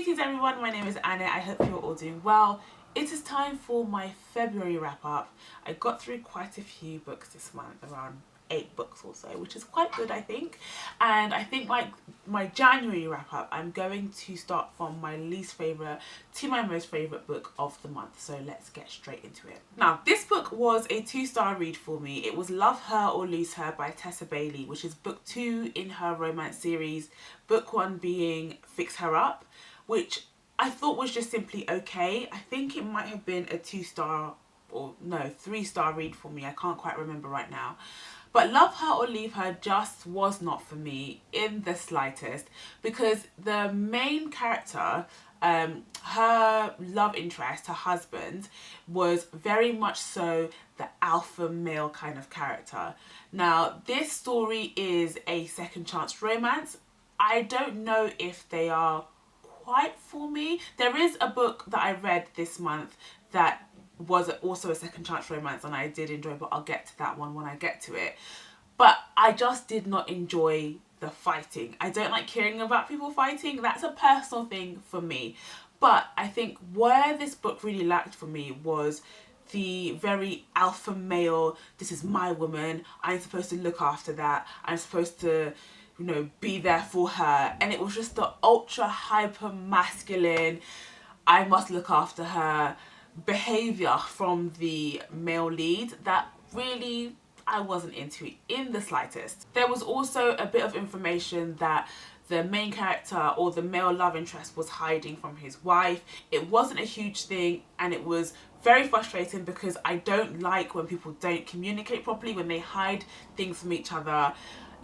Greetings everyone, my name is Anna. I hope you're all doing well. It is time for my February wrap up. I got through quite a few books this month, around 8 books or so, which is quite good I think. And I think like my January wrap up, I'm going to start from my least favourite to my most favourite book of the month. So let's get straight into it. Now this book was a 2-star read for me. It was Love Her or Lose Her by Tessa Bailey, which is book 2 in her romance series. Book 1 being Fix Her Up, which I thought was just simply okay. I think it might have been a 2-star or no, 3-star read for me. I can't quite remember right now. But Love Her or Leave Her just was not for me in the slightest, because the main character, her love interest, her husband, was very much so the alpha male kind of character. Now, this story is a second chance romance. I don't know if they are quite for me. There is a book that I read this month that was also a second chance romance and I did enjoy, but I'll get to that one when I get to it. But I just did not enjoy the fighting. I don't like hearing about people fighting. That's a personal thing for me. But I think where this book really lacked for me was the very alpha male, this is my woman, I'm supposed to look after that, I'm supposed to, you know, be there for her. And it was just the ultra hyper masculine, I must look after her behaviour from the male lead that really I wasn't into it in the slightest. There was also a bit of information that the main character or the male love interest was hiding from his wife. It wasn't a huge thing and it was very frustrating because I don't like when people don't communicate properly, when they hide things from each other.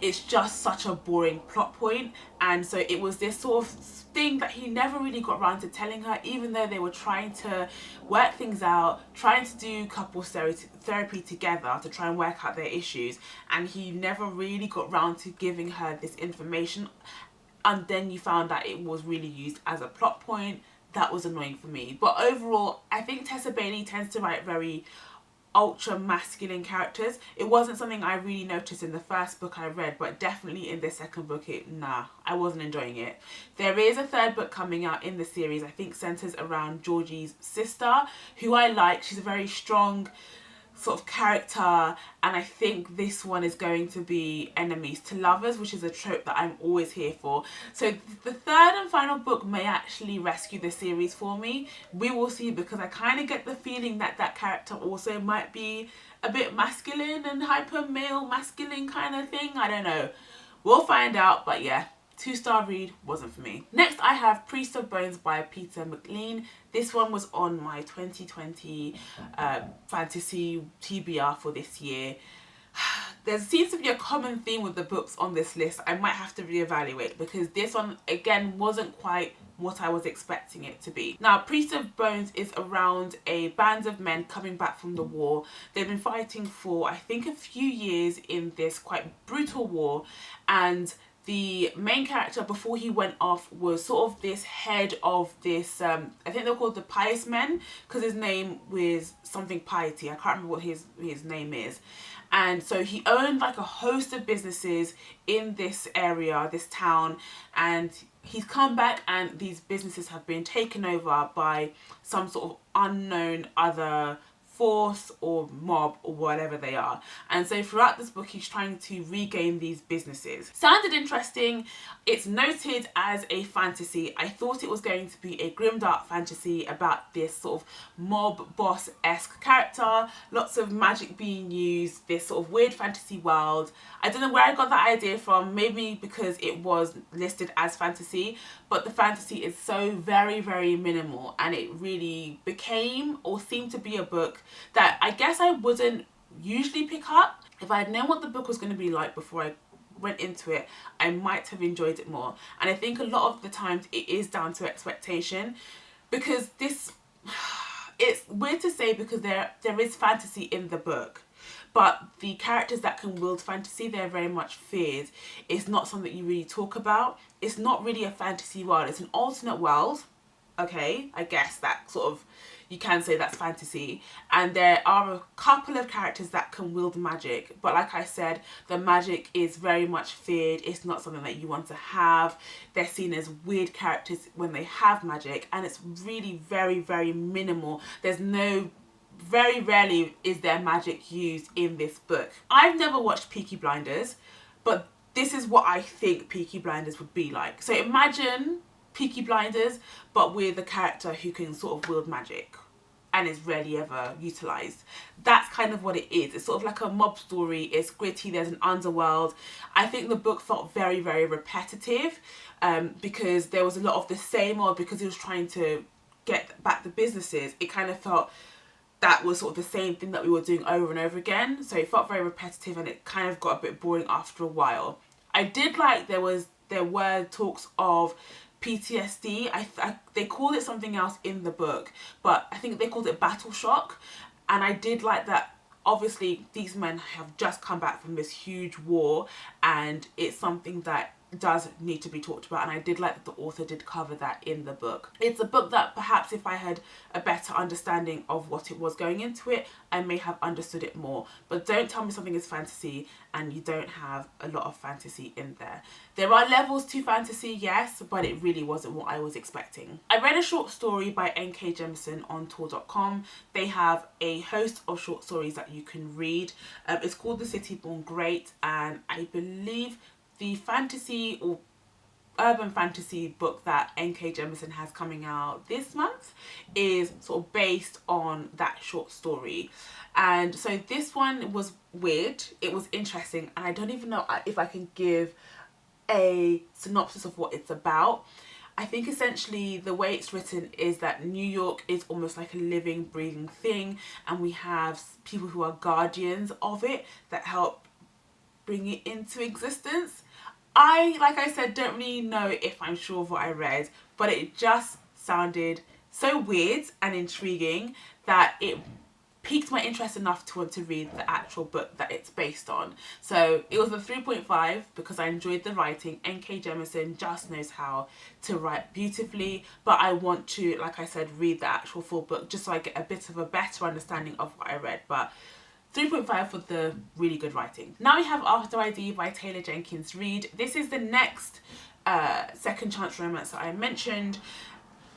It's just such a boring plot point. And so it was this sort of thing that he never really got around to telling her, even though they were trying to work things out, trying to do couples therapy together to try and work out their issues, and he never really got around to giving her this information. And then you found that it was really used as a plot point. That was annoying for me. But overall, I think Tessa Bailey tends to write very ultra masculine characters. It wasn't something I really noticed in the first book I read, but definitely in the second book, I wasn't enjoying it. There is a third book coming out in the series, I think centres around Georgie's sister, who I like. She's a very strong sort of character, and I think this one is going to be enemies to lovers, which is a trope that I'm always here for. So the third and final book may actually rescue the series for me. We will see, because I kind of get the feeling that that character also might be a bit masculine and hyper male masculine kind of thing. I don't know, we'll find out. But yeah, 2-star read wasn't for me. Next I have Priest of Bones by Peter McLean. This one was on my 2020 fantasy TBR for this year. There seems to be a common theme with the books on this list. I might have to reevaluate, because this one again wasn't quite what I was expecting it to be. Now, Priest of Bones is around a band of men coming back from the war. They've been fighting for I think a few years in this quite brutal war, and the main character, before he went off, was sort of this head of this, I think they're called the Pious Men, because his name was something Piety. I can't remember what his name is. And so he owned like a host of businesses in this area, this town, and he's come back and these businesses have been taken over by some sort of unknown other force or mob or whatever they are. And so throughout this book he's trying to regain these businesses. Sounded interesting. It's noted as a fantasy. I thought it was going to be a grimdark fantasy about this sort of mob boss-esque character, lots of magic being used, this sort of weird fantasy world. I don't know where I got that idea from, maybe because it was listed as fantasy, but the fantasy is so very, very minimal, and it really became or seemed to be a book that I guess I wouldn't usually pick up. If I had known what the book was going to be like before I went into it, I might have enjoyed it more. And I think a lot of the times it is down to expectation, because this, it's weird to say because there is fantasy in the book, but the characters that can wield fantasy, they're very much feared. It's not something you really talk about. It's not really a fantasy world. It's an alternate world, Okay, I guess that sort of, you can say that's fantasy. And there are a couple of characters that can wield magic, but like I said, the magic is very much feared. It's not something that you want to have. They're seen as weird characters when they have magic, and it's really very, very minimal. There's no, very rarely is there magic used in this book. I've never watched Peaky Blinders, but this is what I think Peaky Blinders would be like. So imagine Peaky Blinders, but with a character who can sort of wield magic and is rarely ever utilised. That's kind of what it is. It's sort of like a mob story. It's gritty. There's an underworld. I think the book felt very, very repetitive because there was a lot of the same, or because he was trying to get back the businesses. It kind of felt that was sort of the same thing that we were doing over and over again. So it felt very repetitive, and it kind of got a bit boring after a while. I did like there were talks of PTSD. They called it something else in the book, but I think they called it battle shock. And I did like that. Obviously, these men have just come back from this huge war, and it's something that does need to be talked about, and I did like that the author did cover that in the book. It's a book that perhaps if I had a better understanding of what it was going into it, I may have understood it more. But don't tell me something is fantasy and you don't have a lot of fantasy in there. There are levels to fantasy, yes, but it really wasn't what I was expecting. I read a short story by N.K. Jemisin on Tor.com. They have a host of short stories that you can read. It's called The City Born Great, and I believe the fantasy or urban fantasy book that N.K. Jemisin has coming out this month is sort of based on that short story. And so this one was weird. It was interesting, and I don't even know if I can give a synopsis of what it's about. I think essentially the way it's written is that New York is almost like a living, breathing thing, and we have people who are guardians of it that help bring it into existence. Like I said, don't really know if I'm sure of what I read, but it just sounded so weird and intriguing that it piqued my interest enough to want to read the actual book that it's based on. So it was a 3.5 because I enjoyed the writing. N.K. Jemisin just knows how to write beautifully, but I want to, like I said, read the actual full book just so I get a bit of a better understanding of what I read. But 3.5 for the really good writing. Now we have After ID by Taylor Jenkins Reid. This is the next second chance romance that I mentioned.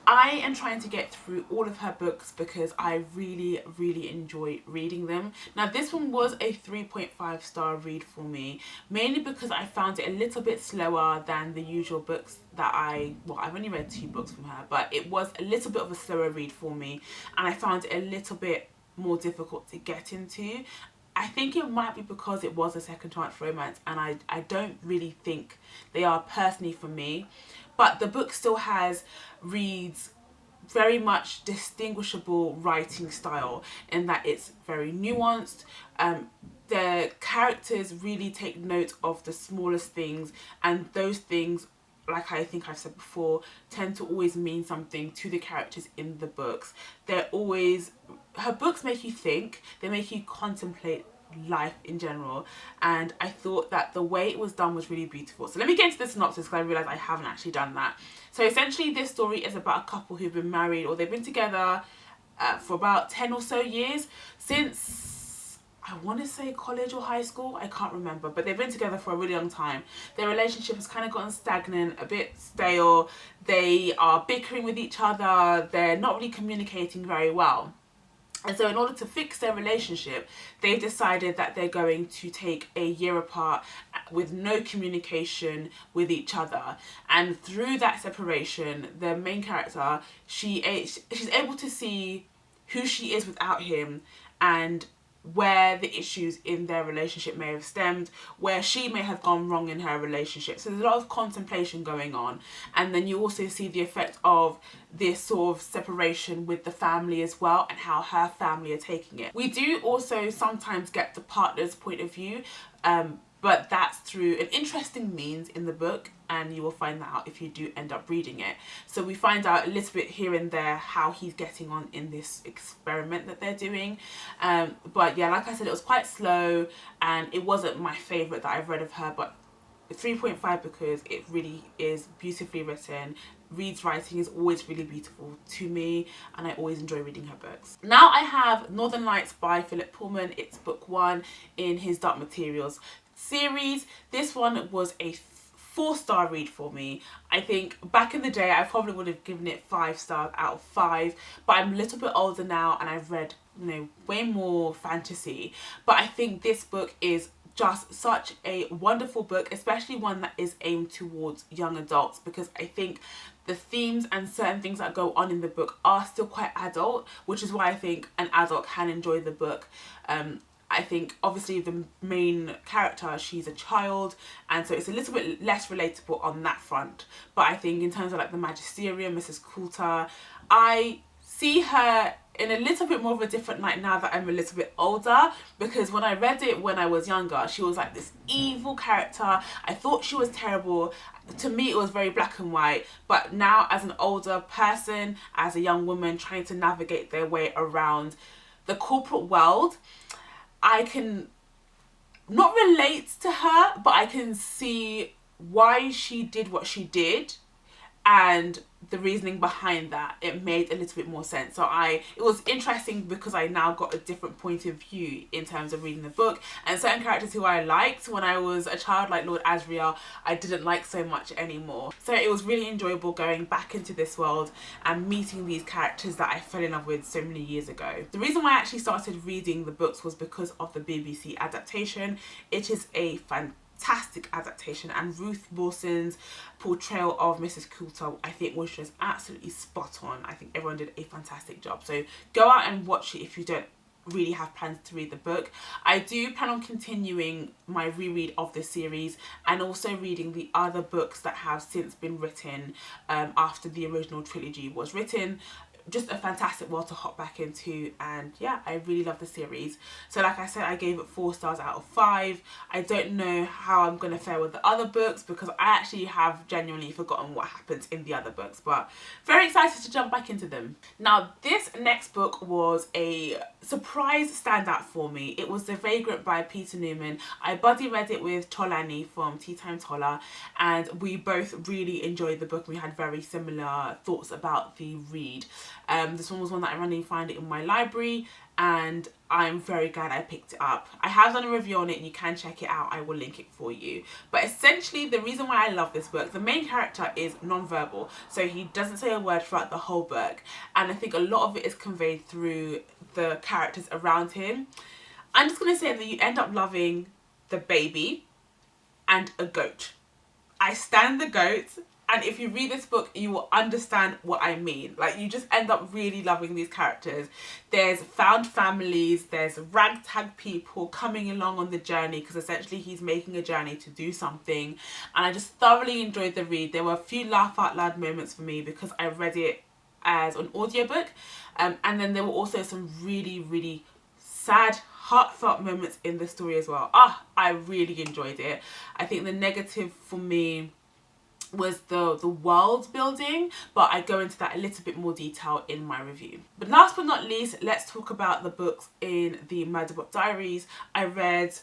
I am trying to get through all of her books because I really, really enjoy reading them. Now this one was a 3.5 star read for me, mainly because I found it a little bit slower than the usual books that I've only read 2 books from her, but it was a little bit of a slower read for me, and I found it a little bit more difficult to get into. I think it might be because it was a second chance romance, and I don't really think they are personally for me. But the book still has Reid's very much distinguishable writing style in that it's very nuanced. The characters really take note of the smallest things, and those things, like I think I've said before, tend to always mean something to the characters in the books. Her books make you think, they make you contemplate life in general, and I thought that the way it was done was really beautiful. So let me get into the synopsis because I realised I haven't actually done that. So essentially this story is about a couple who've been married, or they've been together for about 10 or so years, since I want to say college or high school, I can't remember, but they've been together for a really long time. Their relationship has kind of gotten stagnant, a bit stale. They are bickering with each other. They're not really communicating very well. And so in order to fix their relationship, they've decided that they're going to take a year apart with no communication with each other. And through that separation, the main character, she's able to see who she is without him, and where the issues in their relationship may have stemmed, where she may have gone wrong in her relationship. So there's a lot of contemplation going on. And then you also see the effect of this sort of separation with the family as well, and how her family are taking it. We do also sometimes get the partner's point of view, but that's through an interesting means in the book, and you will find that out if you do end up reading it. So we find out a little bit here and there how he's getting on in this experiment that they're doing. But yeah, like I said, it was quite slow, and it wasn't my favourite that I've read of her, but 3.5 because it really is beautifully written, Reid's writing is always really beautiful to me, and I always enjoy reading her books. Now I have Northern Lights by Philip Pullman. It's book 1 in his Dark Materials series. This one was a 4-star read for me. I think back in the day I probably would have given it 5 stars out of 5, but I'm a little bit older now and I've read, you know, way more fantasy. But I think this book is just such a wonderful book, especially one that is aimed towards young adults, because I think the themes and certain things that go on in the book are still quite adult, which is why I think an adult can enjoy the book. I think obviously the main character, she's a child, and so it's a little bit less relatable on that front. But I think in terms of like the Magisterium, Mrs. Coulter, I see her in a little bit more of a different light now that I'm a little bit older, because when I read it when I was younger, she was like this evil character. I thought she was terrible. To me it was very black and white, but now as an older person, as a young woman trying to navigate their way around the corporate world, I can not relate to her, but I can see why she did what she did and the reasoning behind that. It made a little bit more sense. So it was interesting because I now got a different point of view in terms of reading the book, and certain characters who I liked when I was a child, like Lord Asriel, I didn't like so much anymore. So it was really enjoyable going back into this world and meeting these characters that I fell in love with so many years ago. The reason why I actually started reading the books was because of the BBC adaptation. It is a fantastic adaptation, and Ruth Wilson's portrayal of Mrs. Coulter I think was just absolutely spot on. I think everyone did a fantastic job. So go out and watch it if you don't really have plans to read the book. I do plan on continuing my reread of the series and also reading the other books that have since been written after the original trilogy was written. Just a fantastic world to hop back into, and yeah, I really love the series. So like I said, I gave it 4 stars out of 5. I don't know how I'm going to fare with the other books because I actually have genuinely forgotten what happens in the other books, but very excited to jump back into them. Now this next book was a surprise standout for me. It was The Vagrant by Peter Newman. I buddy read it with Tolani from Tea Time Tola, and we both really enjoyed the book. We had very similar thoughts about the read. This one was one that I randomly found it in my library, and I'm very glad I picked it up. I have done a review on it, and you can check it out. I will link it for you. But essentially the reason why I love this book, the main character is non-verbal, so he doesn't say a word throughout the whole book, and I think a lot of it is conveyed through the characters around him. I'm just going to say that you end up loving the baby and a goat. I stand the goat. And if you read this book, you will understand what I mean. Like, you just end up really loving these characters. There's found families, there's ragtag people coming along on the journey, because essentially he's making a journey to do something. And I just thoroughly enjoyed the read. There were a few laugh out loud moments for me because I read it as an audiobook. And then there were also some really, really sad, heartfelt moments in the story as well. I really enjoyed it. I think the negative for me was the world building, but I go into that a little bit more detail in my review. But last but not least, let's talk about the books in the Murderbot Diaries. I read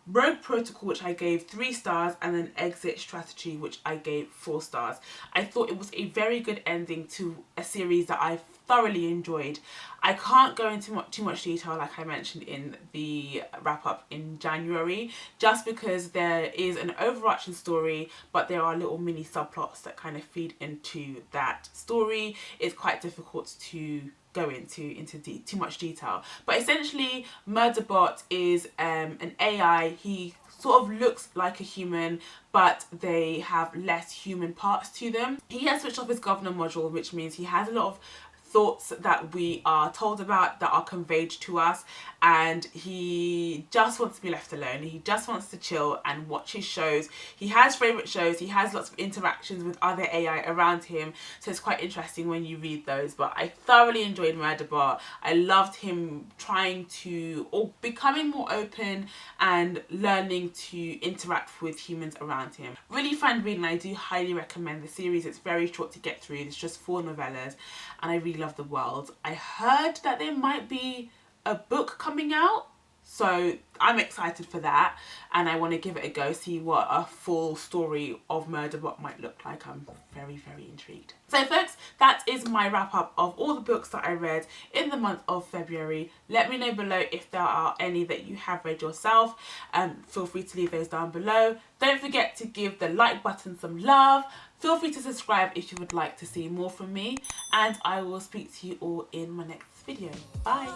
Rogue Protocol, which I gave 3 stars, and then Exit Strategy, which I gave 4 stars. I thought it was a very good ending to a series that I thoroughly enjoyed. I can't go into too much detail, like I mentioned in the wrap up in January, just because there is an overarching story, but there are little mini subplots that kind of feed into that story. It's quite difficult to go into too much detail, but essentially Murderbot is an AI. He sort of looks like a human, but they have less human parts to them. He has switched off his governor module, which means he has a lot of thoughts that we are told about that are conveyed to us, and he just wants to be left alone. He just wants to chill and watch his shows. He has favourite shows, he has lots of interactions with other AI around him, so it's quite interesting when you read those. But I thoroughly enjoyed Murderbot. I loved him trying to, or becoming more open and learning to interact with humans around him. Really fun reading. I do highly recommend the series. It's very short to get through. It's just 4 novellas, and I really love the world. I heard that there might be a book coming out So I'm excited for that, and I want to give it a go, see what a full story of Murderbot might look like. I'm very, very intrigued. So folks, that is my wrap up of all the books that I read in the month of February. Let me know below if there are any that you have read yourself. Feel free to leave those down below. Don't forget to give the like button some love. Feel free to subscribe if you would like to see more from me, and I will speak to you all in my next video. Bye.